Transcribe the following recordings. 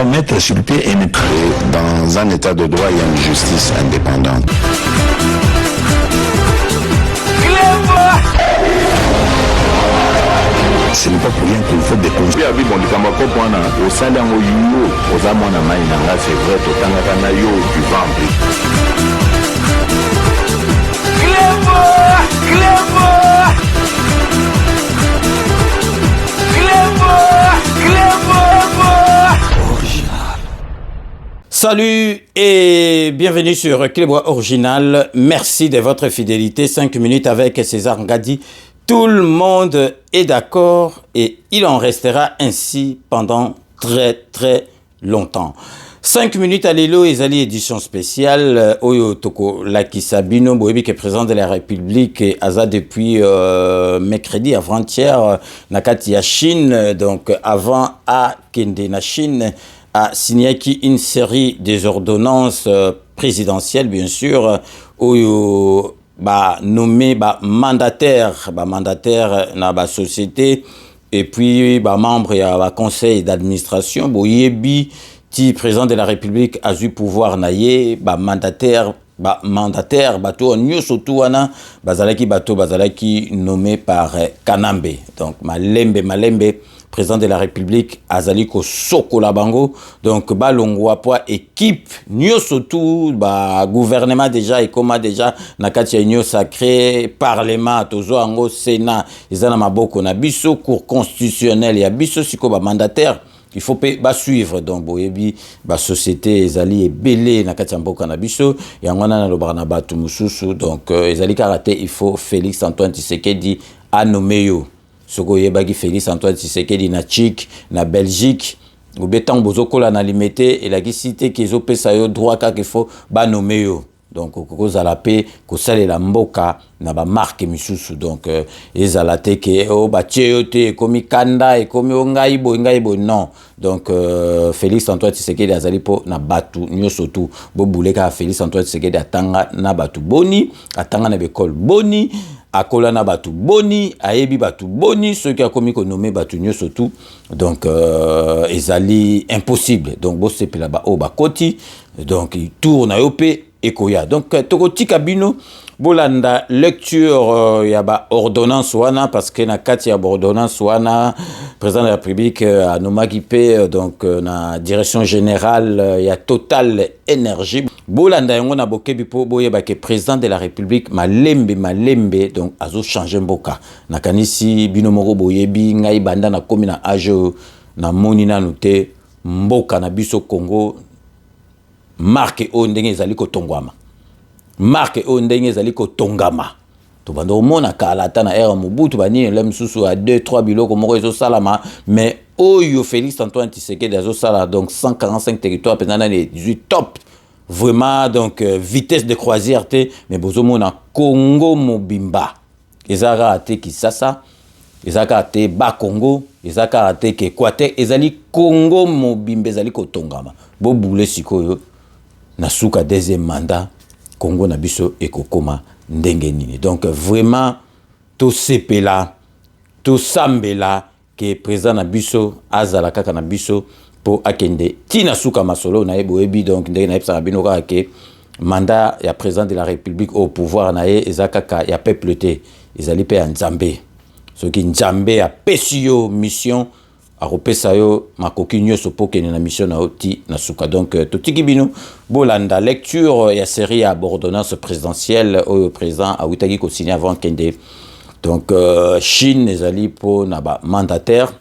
doit mettre sur le pied et dans un état de droit, il y a une justice indépendante. Ce n'est pas pour rien qu'il faut des conseils. Salut et bienvenue sur Clébois Original. Merci de votre fidélité. 5 minutes avec César Ngadi. Tout le monde est d'accord et il en restera ainsi pendant très longtemps. 5 minutes à l'élo et Zali édition spéciale. Oyo Toko Lakisabino, Boebi qui est président de la République et Aza depuis mercredi avant-hier, Nakati à Chine, donc avant à Kende na Chine, a signé une série des ordonnances présidentielles, bien sûr, Oyo nommé mandataire dans la société et puis membre du conseil d'administration. Boyebi, président de la République, a eu pouvoir naïe, mandataire, bateau surtout bazalaki nommé par Kanambe. Donc Malembe, président de la République, Azaliko Sokola Bango, donc balongwa po équipe surtout gouvernement déjà et comment déjà nakati ya sacré parlement tozo ango sénat ezana maboko na biso cour constitutionnelle ya biso siko mandataire. Il faut suivre donc boyebi société ezali ebele na kati ya mboka na biso yangwana na lobaka na batu mususu donc ezali karaté il faut Félix Antoine Tshisekedi a nommé yo soko yebaki Félix Antoine Tshisekedi na Tchik na Belgique ou betan bozokola na limité et la cité qu'ils opesa yo droit kaka faut nommer yo. Donc kozala pe kosalela mboka na ba marque misusu donc ezala te ke te komi kanda e komi ngai bo non donc Félix Antoine Tshisekedi azali po na batu nyoso tu bo buleka Félix Antoine Tshisekedi atanga na batu boni atanga na bekol boni akola na batu boni ayebi batu boni ceux qui a commis ko nommé batu nyoso tu donc ezali impossible donc bo sepela koti donc il tourne à yope Ekoya. Donc, Tokoti Kabino, bolanda lecture ya ordonnance wana parce que na kati ya ordonnance wana président de la République a nommé donc na direction générale ya Total Énergie. Bolanda yango na bokebi po boyeba ke président de la République malembe donc azo changer mboka. Na kanisi bino moko boyebi ngai banda na komi na age na moni na nute mboka na biso Congo. Marque o ndenge ezali kotongwama marque o ndenge ezali kotongama to bando mona kala ta na era Mobutu bani lem susu a 2-3 biloko moko ezo salama mais oyo Félix Antoine Tshisekedi azo sala donc 145 territoires pendant les 18 top vraiment donc vitesse de croisière te mais bozo mona Congo mobimba ezaka ate Kisasa ezaka ate ba Congo ezaka ate ke Équateur ezali Congo mobimba ezali kotongama bo boule sikoyo na suka deuxième mandat Congo na biso ekokoma ndenge nini donc vraiment to sepela to sambela ke président na biso azala kaka na biso po akende tina suka masolo na eboyebi donc ndenge na epsa bino ka ke mandat ya président de la République au pouvoir na ye ezakaka ya peuple te ezali pe ya Nzambe soki Nzambe a pesio mission aropesa yo makoki nyoso pokene na mission na oti na suka donc totiki bino bolanda lecture ya série ya ordonnance présidentielle au président a witaki ko signer avant kende donc Chine ezali po na ba mandataire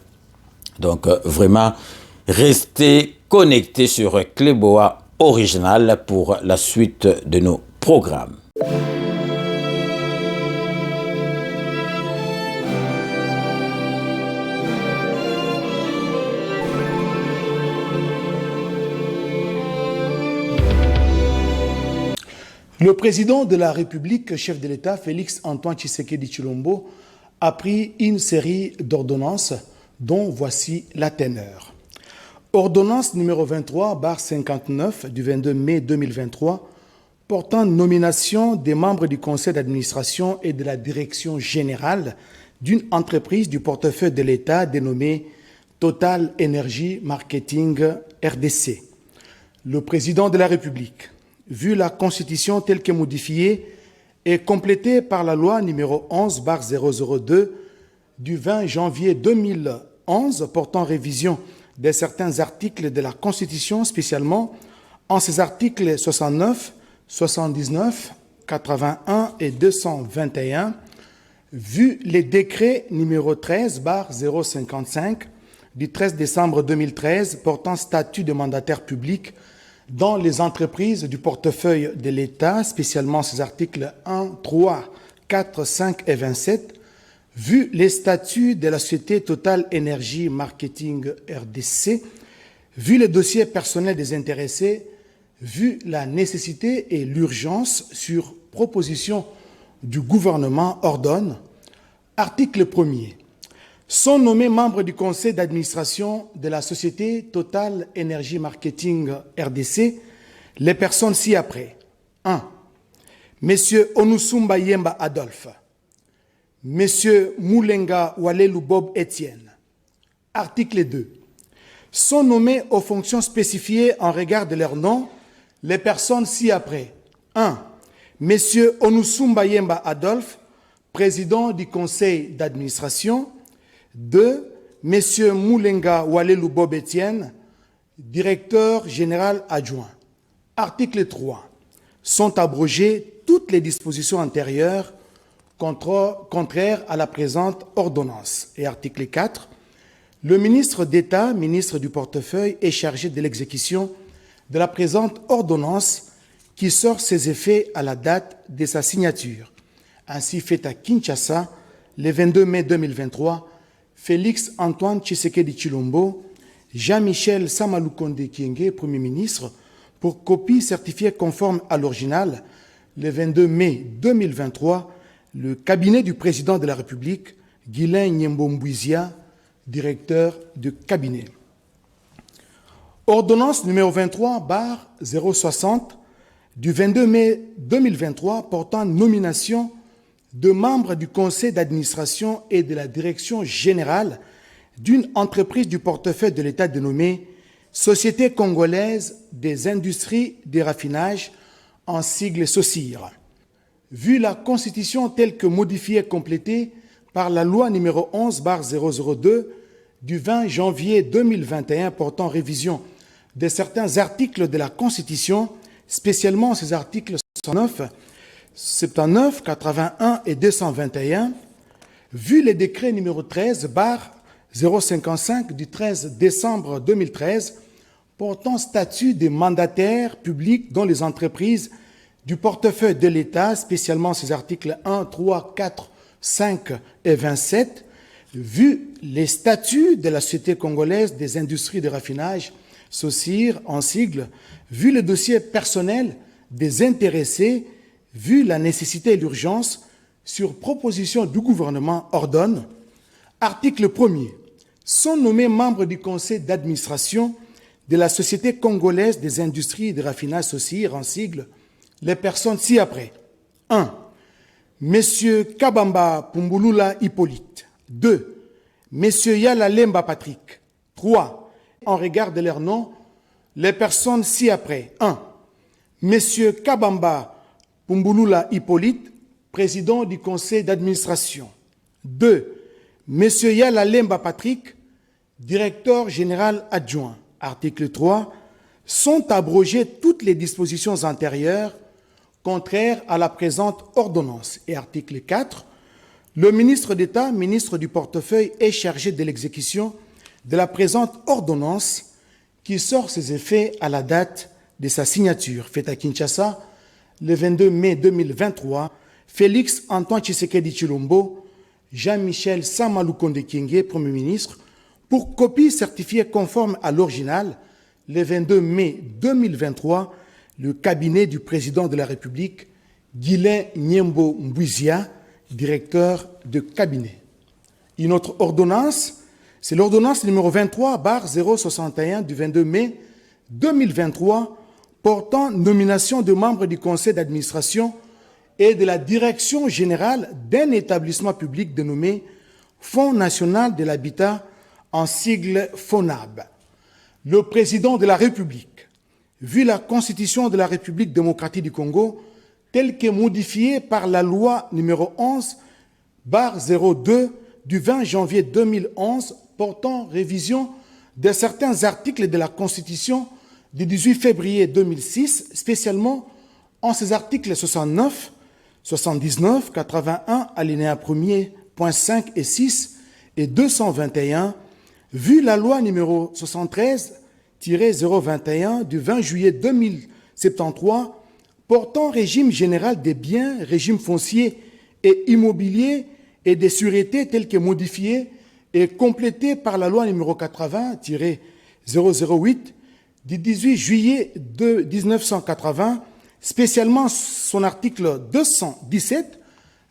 donc vraiment restez connectés sur Clébois Original pour la suite de nos programmes. Le président de la République, chef de l'État, Félix Antoine Tshisekedi Tshilombo, a pris une série d'ordonnances dont voici la teneur. Ordonnance numéro 23/59 du 22 mai 2023 portant nomination des membres du conseil d'administration et de la direction générale d'une entreprise du portefeuille de l'État dénommée Total Energy Marketing RDC. Le président de la République, vu la Constitution telle que modifiée et complétée par la loi numéro 11/002 du 20 janvier 2011 portant révision de certains articles de la Constitution, spécialement en ses articles 69, 79, 81 et 221, vu les décrets numéro 13/055 du 13 décembre 2013 portant statut de mandataire public dans les entreprises du portefeuille de l'État, spécialement ses articles 1, 3, 4, 5 et 27, vu les statuts de la société Total Energy Marketing RDC, vu le dossier personnel des intéressés, vu la nécessité et l'urgence sur proposition du gouvernement ordonne, article 1er, sont nommés membres du conseil d'administration de la société Total Energy Marketing RDC les personnes ci-après. 1. Monsieur Onusumba Yemba Adolphe. Monsieur Moulenga Walelu Bob Etienne. Article 2. Sont nommés aux fonctions spécifiées en regard de leur nom les personnes ci-après. 1. Monsieur Onusumba Yemba Adolphe, président du conseil d'administration. 2. Monsieur Moulenga Walelu Bob Etienne, directeur général adjoint. Article 3. Sont abrogées toutes les dispositions antérieures contraires à la présente ordonnance. Et article 4. Le ministre d'État, ministre du portefeuille, est chargé de l'exécution de la présente ordonnance qui sort ses effets à la date de sa signature. Ainsi fait à Kinshasa, le 22 mai 2023, Félix Antoine Tshisekedi Tshilombo, Jean-Michel Samalukonde Kyenge, Premier ministre, pour copie certifiée conforme à l'original, le 22 mai 2023, le cabinet du président de la République, Guilain Nyembo Mbouizia, directeur de cabinet. Ordonnance numéro 23/060 du 22 mai 2023 portant nomination de membres du conseil d'administration et de la direction générale d'une entreprise du portefeuille de l'État dénommée Société congolaise des industries de raffinage, en sigle SOCIR. Vu la Constitution telle que modifiée et complétée par la loi numéro 11/002 du 20 janvier 2021 portant révision de certains articles de la Constitution, spécialement ces articles 69, 79, 81 et 221, vu les décrets numéro 13/055 du 13 décembre 2013 portant statut des mandataires publics dans les entreprises du portefeuille de l'État, spécialement ces articles 1, 3, 4, 5 et 27, vu les statuts de la Société congolaise des industries de raffinage, SOCIR en sigle, vu le dossier personnel des intéressés, vu la nécessité et l'urgence, sur proposition du gouvernement ordonne, article 1er, sont nommés membres du conseil d'administration de la Société congolaise des industries de raffinage SOCIR en sigle, les personnes ci-après. 1. Monsieur Kabamba Pumbulula Hippolyte. 2. Monsieur Yala Lemba Patrick. 3. En regard de leur nom, les personnes ci-après. 1. Monsieur Kabamba Pumbulula Hippolyte, président du conseil d'administration. 2. Monsieur Yala Lemba Patrick, directeur général adjoint. Article 3. Sont abrogées toutes les dispositions antérieures contraires à la présente ordonnance. Et article 4. Le ministre d'État, ministre du portefeuille, est chargé de l'exécution de la présente ordonnance qui sort ses effets à la date de sa signature. Faite à Kinshasa, le 22 mai 2023, Félix Antoine Tshisekedi Tshilombo, Jean-Michel Samalukonde Kyenge, Premier ministre, pour copie certifiée conforme à l'original, le 22 mai 2023, le cabinet du président de la République, Guilain Nyembo Mbouizia, directeur de cabinet. Une autre ordonnance, c'est l'ordonnance numéro 23/061 du 22 mai 2023 portant nomination de membres du conseil d'administration et de la direction générale d'un établissement public dénommé Fonds national de l'habitat en sigle FONAB. Le président de la République, vu la Constitution de la République démocratique du Congo, telle que modifiée par la loi numéro 11/02 du 20 janvier 2011 portant révision de certains articles de la Constitution du 18 février 2006, spécialement en ces articles 69, 79, 81, alinéa 1er, point 5 et 6, et 221, vu la loi numéro 73-021 du 20 juillet 2073 portant régime général des biens, régime foncier et immobilier et des sûretés telles que modifiées et complétées par la loi numéro 80-008 du 18 juillet 1980, spécialement son article 217,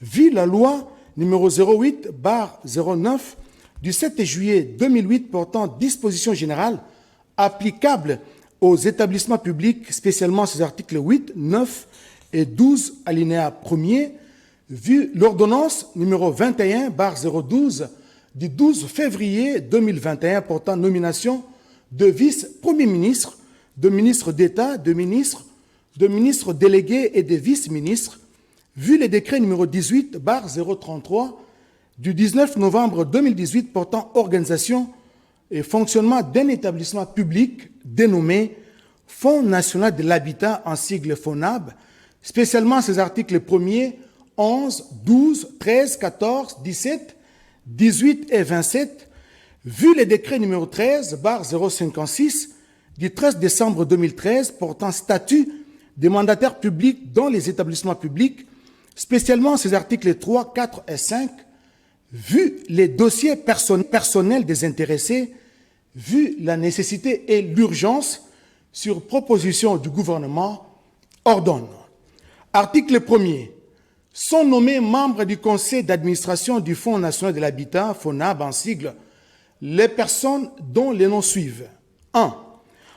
vu la loi numéro 08/09 du 7 juillet 2008 portant dispositions générales applicables aux établissements publics, spécialement ses articles 8, 9 et 12, alinéa 1er, vu l'ordonnance numéro 21/012 du 12 février 2021 portant nomination de vice-premier ministre, de ministre d'État, de ministre délégués et de vice-ministres, vu le décret numéro 18/033 du 19 novembre 2018 portant organisation et fonctionnement d'un établissement public dénommé Fonds national de l'habitat en sigle FONAB, spécialement ses articles 1er, 11, 12, 13, 14, 17, 18 et 27, vu le décret numéro 13/056 du 13 décembre 2013 portant statut des mandataires publics dans les établissements publics, spécialement ses articles 3, 4 et 5, vu les dossiers personnels des intéressés, vu la nécessité et l'urgence, sur proposition du gouvernement, ordonne. Article 1er. Sont nommés membres du conseil d'administration du Fonds national de l'habitat, FONAB en sigle, les personnes dont les noms suivent. 1.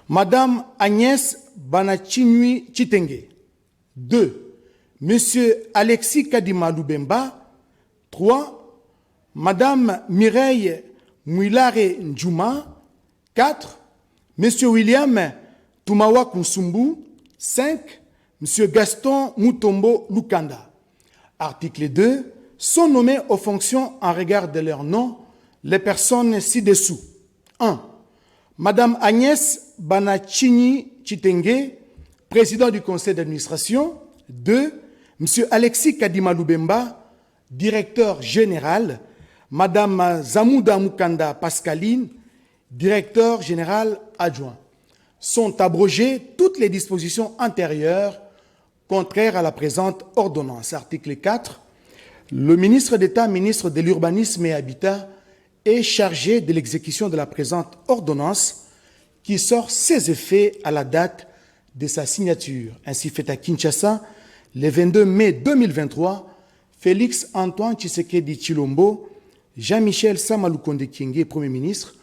Madame Agnès Banachinui Chitenge. 2. Monsieur Alexis Kadima Lubemba. 3. Madame Mireille Mouilare Ndjouma. 4. Monsieur William Tumawa Kunsumbu. 5. Monsieur Gaston Mutombo Lukanda. Article 2. Sont nommés aux fonctions en regard de leur nom les personnes ci-dessous. 1. Madame Agnès Banachini Chitenge, président du conseil d'administration. 2. Monsieur Alexis Kadima Lubemba, directeur général. Madame Zamouda Mukanda Pascaline, directeur général adjoint. Sont abrogées toutes les dispositions antérieures contraires à la présente ordonnance. Article 4. Le ministre d'État, ministre de l'Urbanisme et Habitat, est chargé de l'exécution de la présente ordonnance qui sort ses effets à la date de sa signature. Ainsi fait à Kinshasa, le 22 mai 2023, Félix Antoine Tshisekedi Tshilombo, Jean-Michel Samalukonde Kyenge, Premier ministre,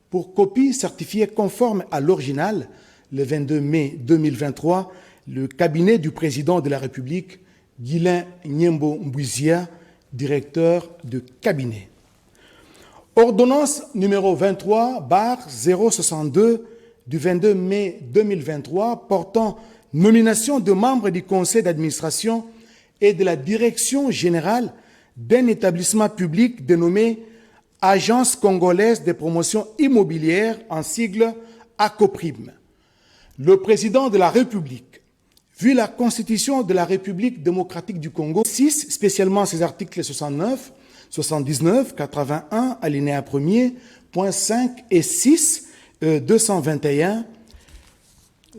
pour copie certifiée conforme à l'original, le 22 mai 2023, le cabinet du président de la République, Guilain Nyembo Mbouizia, directeur de cabinet. Ordonnance numéro 23/062 du 22 mai 2023 portant nomination de membres du conseil d'administration et de la direction générale d'un établissement public dénommé Agence congolaise de promotion immobilière en sigle ACOPRIM. Le président de la République, vu la Constitution de la République démocratique du Congo, 6, spécialement ses articles 69, 79, 81, alinéa 1er, point 5 et 6, 221,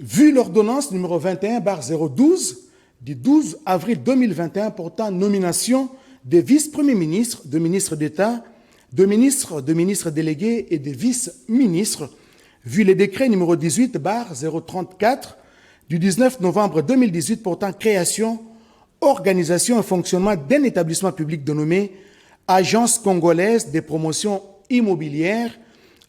vu l'ordonnance numéro 21/012 du 12 avril 2021 portant nomination des vice-premiers ministres, de ministres d'État, de ministres délégués et de vice-ministres, vu le décret numéro 18/034 du 19 novembre 2018 portant création, organisation et fonctionnement d'un établissement public dénommé Agence congolaise des promotions immobilières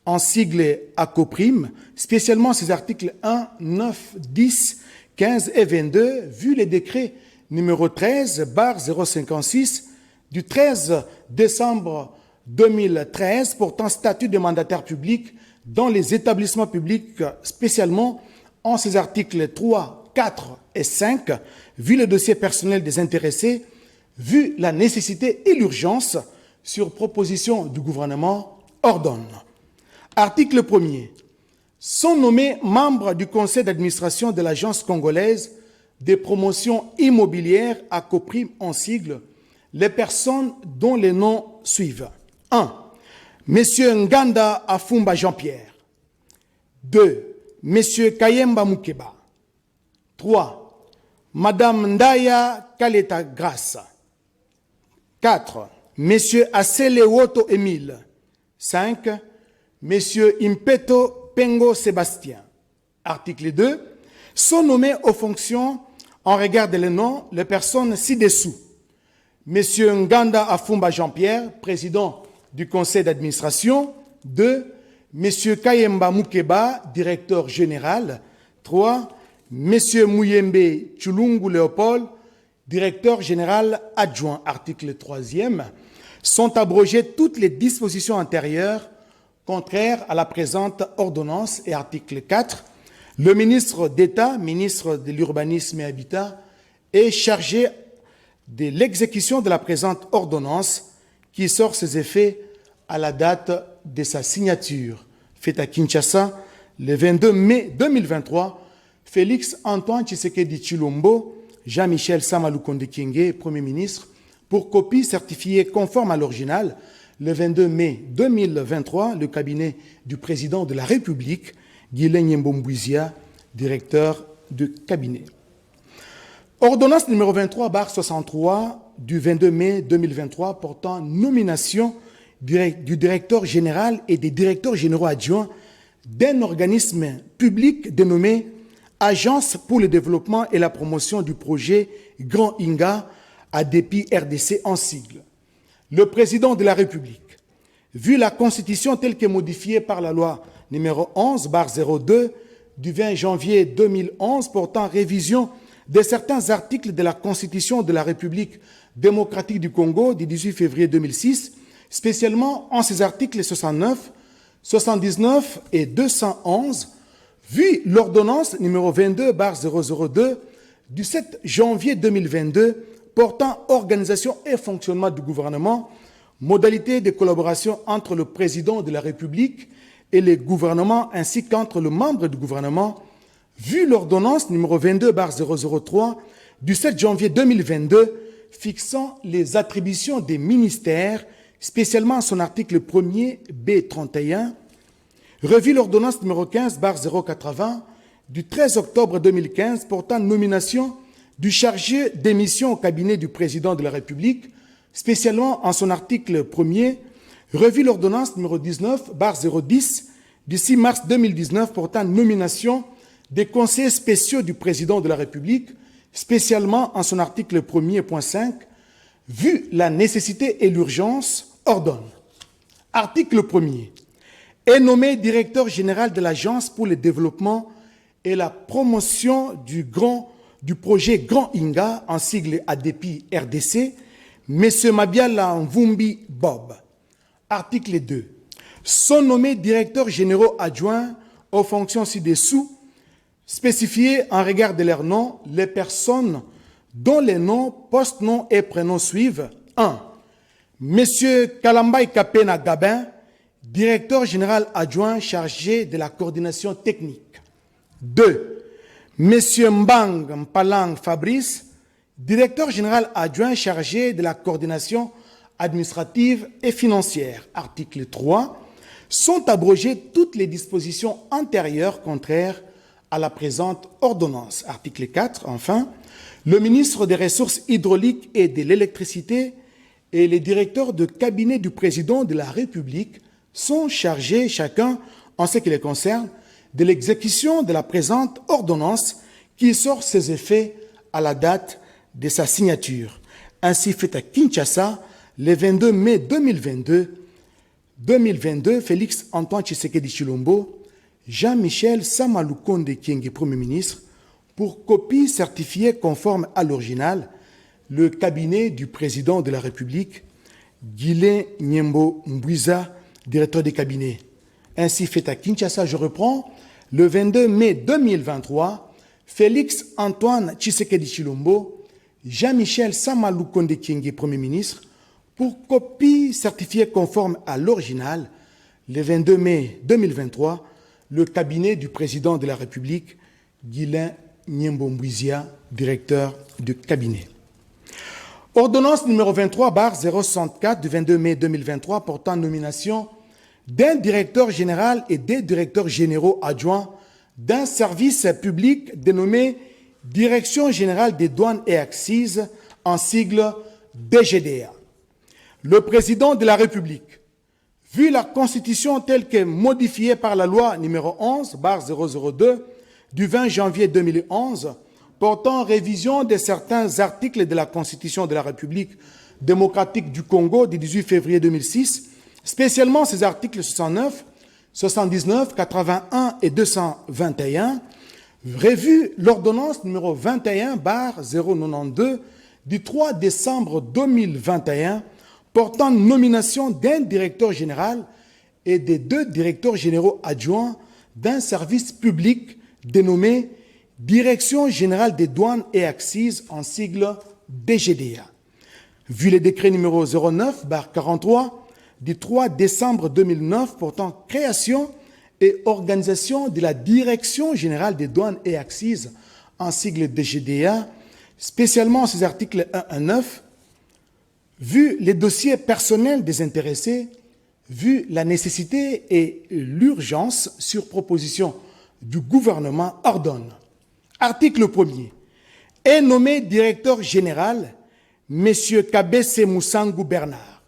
en sigle ACOPRIM, spécialement ses articles 1, 9, 10, 15 et 22, vu les décrets numéro 13/056 du 13 décembre 2013 portant statut de mandataire public dans les établissements publics, spécialement en ses articles 3, 4 et 5, vu le dossier personnel des intéressés, vu la nécessité et l'urgence, sur proposition du gouvernement, ordonne. Article 1er. Sont nommés membres du conseil d'administration de l'Agence congolaise des promotions immobilières à Coprime en sigle, les personnes dont les noms suivent. 1. Monsieur Nganda Afumba Jean-Pierre. 2. Monsieur Kayemba Mukeba. 3. Madame Ndaya Kaleta Grace. 4. Monsieur Asele Woto Émile. 5. Monsieur Impeto Pengo Sébastien. Article 2. Sont nommés aux fonctions, en regard des noms, les personnes ci-dessous. Monsieur Nganda Afumba Jean-Pierre, président du conseil d'administration. 2. Monsieur Kayemba Mukeba, directeur général. 3. Monsieur Mouyembe Chulungu Léopold, directeur général adjoint. Article 3e. Sont abrogées toutes les dispositions antérieures contraires à la présente ordonnance. Et article 4. Le ministre d'État, ministre de l'Urbanisme et Habitat, est chargé de l'exécution de la présente ordonnance qui sort ses effets à la date de sa signature. Faite à Kinshasa le 22 mai 2023, Félix Antoine Tshisekedi Tshilombo, Jean-Michel Sama Lukonde Kyenge, Premier ministre, pour copie certifiée conforme à l'original, le 22 mai 2023, le cabinet du président de la République, Guilain Mbouizia, directeur de cabinet. Ordonnance numéro 23/63 du 22 mai 2023 portant nomination du directeur général et des directeurs généraux adjoints d'un organisme public dénommé Agence pour le développement et la promotion du projet Grand Inga ADEPI RDC en sigle. Le président de la République, vu la Constitution telle que modifiée par la loi numéro 11/02 du 20 janvier 2011 portant révision de certains articles de la Constitution de la République démocratique du Congo du 18 février 2006, spécialement en ses articles 69, 79 et 211, vu l'ordonnance numéro 22/002 du 7 janvier 2022 portant organisation et fonctionnement du gouvernement, modalités de collaboration entre le président de la République et les gouvernements ainsi qu'entre le membre du gouvernement, vu l'ordonnance numéro 22/003 du 7 janvier 2022 fixant les attributions des ministères, spécialement son article 1er B31, revu l'ordonnance numéro 15/080 du 13 octobre 2015 portant nomination du chargé des missions au cabinet du président de la République, spécialement en son article 1er, revu l'ordonnance numéro 19/010 du 6 mars 2019 portant nomination des conseillers spéciaux du président de la République, spécialement en son article 1er.5, vu la nécessité et l'urgence, ordonne. Article 1er. Est nommé directeur général de l'Agence pour le développement et la promotion du projet Grand Inga, en sigle ADEPI RDC, M. Mabiala Mvumbi Bob. Article 2. Sont nommés directeurs généraux adjoints aux fonctions ci-dessous, spécifiées en regard de leurs noms, les personnes dont les noms, post-noms et prénoms suivent. 1. M. Kalambay Kapena Gabin, directeur général adjoint chargé de la coordination technique. 2. M. Mbang Mpalang Fabrice, directeur général adjoint chargé de la coordination administrative et financière. Article 3. Sont abrogées toutes les dispositions antérieures contraires à la présente ordonnance. Article 4. Enfin, le ministre des Ressources hydrauliques et de l'électricité et les directeurs de cabinet du président de la République sont chargés, chacun, en ce qui les concerne, de l'exécution de la présente ordonnance qui sort ses effets à la date de sa signature. Ainsi fait à Kinshasa, le 22 mai 2022, Félix Antoine Tshisekedi Tshilombo, Jean-Michel Sama Lukonde Kyenge, Premier ministre, pour copie certifiée conforme à l'original, le cabinet du président de la République, Guilain Nyembo Mbouiza, directeur des cabinets. Ainsi fait à Kinshasa, je reprends, le 22 mai 2023, Félix Antoine Tshisekedi Tshilombo, Jean-Michel Samalou Konde Kyenge, Premier ministre, pour copie certifiée conforme à l'original, le 22 mai 2023, le cabinet du président de la République, Guilain Nyembo Mbouiza, directeur de cabinet. Ordonnance numéro 23/064 du 22 mai 2023 portant nomination d'un directeur général et des directeurs généraux adjoints d'un service public dénommé Direction générale des douanes et accises, en sigle DGDA. Le président de la République, vu la Constitution telle que modifiée par la loi numéro 11/002 du 20 janvier 2011, portant révision de certains articles de la Constitution de la République démocratique du Congo du 18 février 2006, spécialement ces articles 69, 79, 81 et 221, revu l'ordonnance numéro 21/092 du 3 décembre 2021 portant nomination d'un directeur général et des 2 directeurs généraux adjoints d'un service public dénommé Direction générale des douanes et accises, en sigle DGDA. Vu le décret numéro 09/43 du 3 décembre 2009 portant création et organisation de la Direction générale des douanes et accises, en sigle DGDA, spécialement ces articles 1 à 9, vu les dossiers personnels des intéressés, vu la nécessité et l'urgence sur proposition du gouvernement, ordonne. Article 1er. Est nommé directeur général M. Kabese Moussangou Bernard.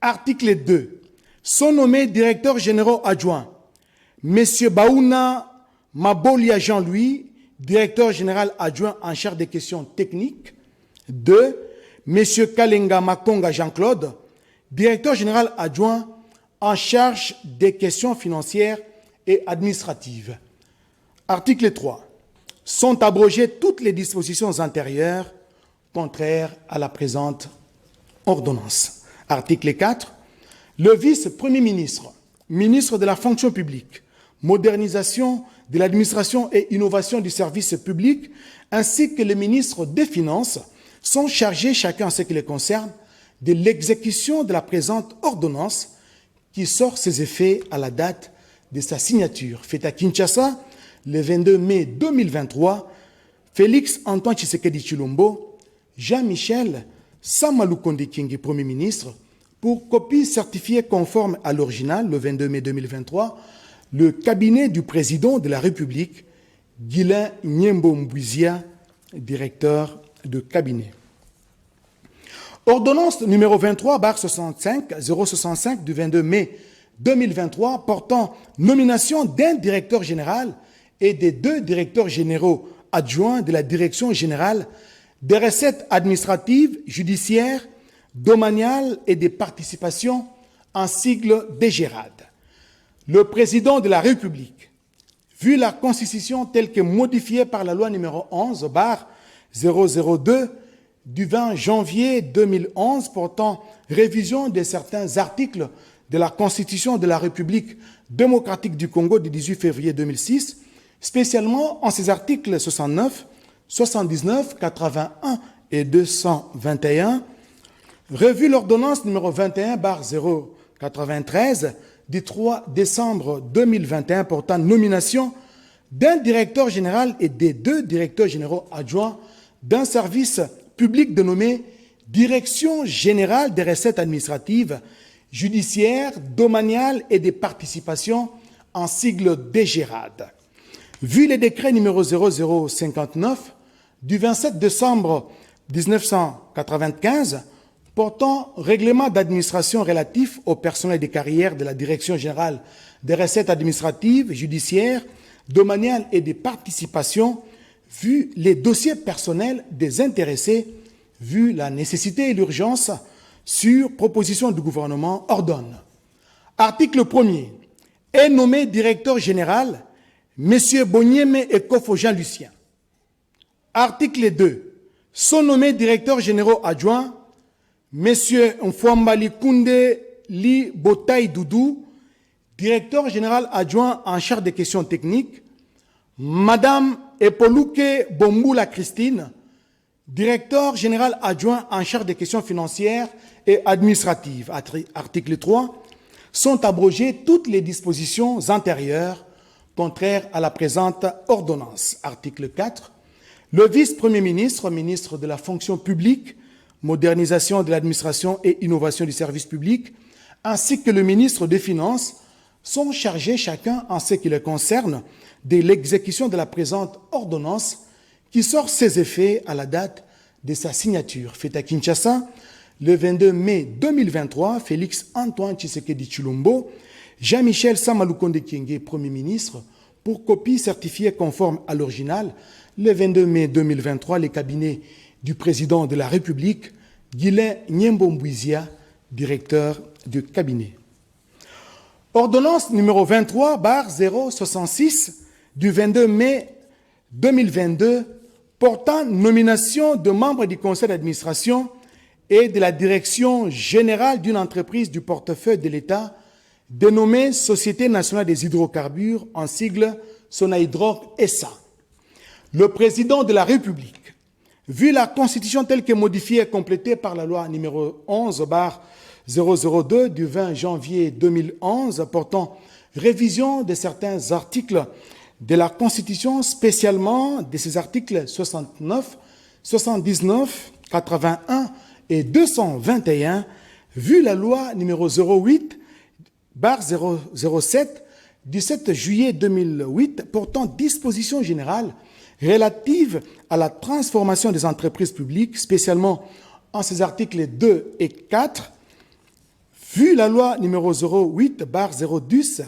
Article 2. Sont nommés directeurs généraux adjoints M. Baouna Mabolia Jean-Louis, directeur général adjoint en charge des questions techniques. 2. M. Kalenga Makonga Jean-Claude, directeur général adjoint en charge des questions financières et administratives. Article 3. Sont abrogées toutes les dispositions antérieures contraires à la présente ordonnance. Article 4. Le vice-premier ministre, ministre de la fonction publique, modernisation de l'administration et innovation du service public, ainsi que le ministre des Finances, sont chargés, chacun en ce qui les concerne, de l'exécution de la présente ordonnance qui sort ses effets à la date de sa signature. Faite à Kinshasa, le 22 mai 2023, Félix Antoine Tshisekedi Tshilombo, Jean-Michel Samalou Konde Kyenge, Premier ministre, pour copie certifiée conforme à l'original, le 22 mai 2023, le cabinet du président de la République, Guilain Nyembo Mbouiza, directeur de cabinet. Ordonnance numéro 23/065 du 22 mai 2023 portant nomination d'un directeur général et des 2 directeurs généraux adjoints de la Direction générale des recettes administratives, judiciaires, domaniales et des participations, en sigle DGRAD. Le président de la République, vu la Constitution telle que modifiée par la loi numéro 11/002 du 20 janvier 2011 portant révision de certains articles de la Constitution de la République démocratique du Congo du 18 février 2006, spécialement en ses articles 69, 79, 81 et 221, revu l'ordonnance numéro 21/093 du 3 décembre 2021 portant nomination d'un directeur général et des 2 directeurs généraux adjoints d'un service public dénommé Direction générale des recettes administratives, judiciaires, domaniales et des participations, en sigle DGRAD. Vu les décrets numéro 0059 du 27 décembre 1995 portant règlement d'administration relatif au personnel des carrières de la Direction générale des recettes administratives, judiciaires, domaniales et des participations, vu les dossiers personnels des intéressés, vu la nécessité et l'urgence, sur proposition du gouvernement, ordonne. Article 1er. Est nommé directeur général M. Bonyeme Ekofo Jean-Lucien. Article 2. Sont nommés directeurs généraux adjoints Monsieur Mfwambali Koundé Li Botaï Doudou, directeur général adjoint en charge des questions techniques, Madame Epoluke Bomboula Christine, directeur général adjoint en charge des questions financières et administratives. Article 3, sont abrogées toutes les dispositions antérieures contraires à la présente ordonnance. Article 4, le vice-premier ministre, ministre de la fonction publique, modernisation de l'administration et innovation du service public, ainsi que le ministre des Finances sont chargés chacun en ce qui les concerne de l'exécution de la présente ordonnance qui sort ses effets à la date de sa signature. Faite à Kinshasa, le 22 mai 2023, Félix Antoine Tshisekedi Tshilombo, Jean-Michel Samaloukonde Kyenge, Premier ministre, pour copie certifiée conforme à l'original, le 22 mai 2023, les cabinets du président de la République, Guilain Nyembo-Mbouizia, directeur du cabinet. Ordonnance numéro 23/066 du 22 mai 2022 portant nomination de membres du conseil d'administration et de la direction générale d'une entreprise du portefeuille de l'État dénommée Société nationale des hydrocarbures, en sigle Sonahydraulique SA. Le président de la République, vu la Constitution telle que modifiée et complétée par la loi numéro 11/002 du 20 janvier 2011 portant révision de certains articles de la Constitution, spécialement de ces articles 69, 79, 81 et 221, vu la loi numéro 08/007 du 7 juillet 2008 portant dispositions générales relatives à la transformation des entreprises publiques, spécialement en ces articles 2 et 4, vu la loi numéro 08/010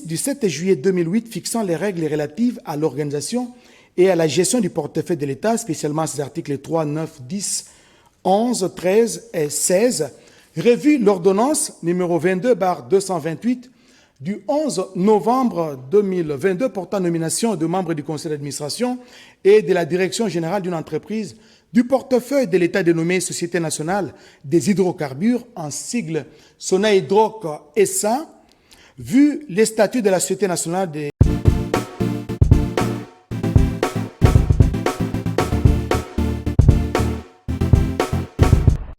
du 7 juillet 2008 fixant les règles relatives à l'organisation et à la gestion du portefeuille de l'État, spécialement ces articles 3, 9, 10, 11, 13 et 16, revu l'ordonnance numéro 22/228 du 11 novembre 2022 portant nomination de membres du conseil d'administration et de la direction générale d'une entreprise du portefeuille de l'État dénommé Société nationale des hydrocarbures, en sigle Sonahydraulique SA, vu les statuts de la Société nationale des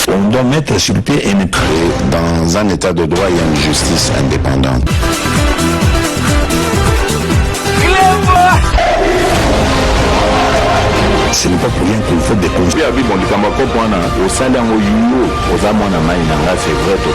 On doit mettre sur pied et mettre dans un état de droit et une justice indépendante. Ce n'est pas pour rien qu'il faut déconstruire. C'est vrai, tu